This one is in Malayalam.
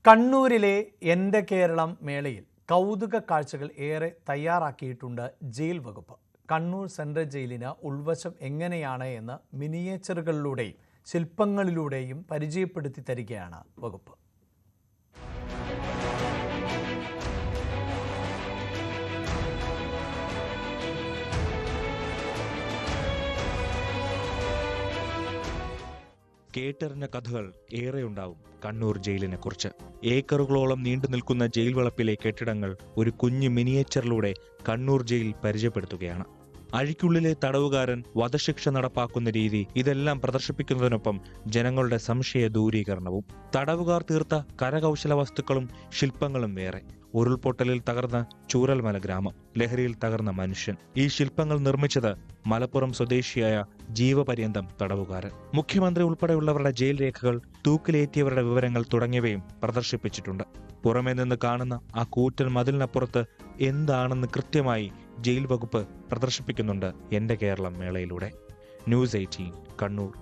കണ്ണൂരിലെ എൻ്റെ കേരളം മേളയിൽ കൗതുക കാഴ്ചകൾ ഏറെ തയ്യാറാക്കിയിട്ടുണ്ട് ജയിൽ വകുപ്പ്. കണ്ണൂർ സെൻട്രൽ ജയിലിന് ഉൾവശം എങ്ങനെയാണ് എന്ന് മിനിയേച്ചറുകളിലൂടെയും ശില്പങ്ങളിലൂടെയും പരിചയപ്പെടുത്തി തരികയാണ് വകുപ്പ്. കേട്ടറിഞ്ഞ കഥകൾ ഏറെയുണ്ടാവും കണ്ണൂർ ജയിലിനെ കുറിച്ച്. ഏക്കറുകളോളം നീണ്ടു നിൽക്കുന്ന ജയിൽ വളപ്പിലെ കെട്ടിടങ്ങൾ ഒരു കുഞ്ഞു മിനിയേച്ചറിലൂടെ കണ്ണൂർ ജയിൽ പരിചയപ്പെടുത്തുകയാണ്. അഴിക്കുള്ളിലെ തടവുകാരൻ വധശിക്ഷ നടപ്പാക്കുന്ന രീതി, ഇതെല്ലാം പ്രദർശിപ്പിക്കുന്നതിനൊപ്പം ജനങ്ങളുടെ സംശയ ദൂരീകരണവും. തടവുകാർ തീർത്ത കരകൗശല വസ്തുക്കളും ശില്പങ്ങളും വേറെ. ഉരുൾപൊട്ടലിൽ തകർന്ന ചൂരൽമല ഗ്രാമം, ലഹരിയിൽ തകർന്ന മനുഷ്യൻ. ഈ ശില്പങ്ങൾ നിർമ്മിച്ചത് മലപ്പുറം സ്വദേശിയായ ജീവപര്യന്തം തടവുകാരൻ. മുഖ്യമന്ത്രി ഉൾപ്പെടെയുള്ളവരുടെ ജയിൽ രേഖകൾ, തൂക്കിലേറ്റിയവരുടെ വിവരങ്ങൾ തുടങ്ങിയവയും പ്രദർശിപ്പിച്ചിട്ടുണ്ട്. പുറമേ നിന്ന് കാണുന്ന ആ കൂറ്റൻ മതിലിനപ്പുറത്ത് എന്താണെന്ന് കൃത്യമായി ജയിൽ വകുപ്പ് പ്രദർശിപ്പിക്കുന്നുണ്ട് എൻ്റെ കേരളം മേളയിലൂടെ. ന്യൂസ് 18 കണ്ണൂർ.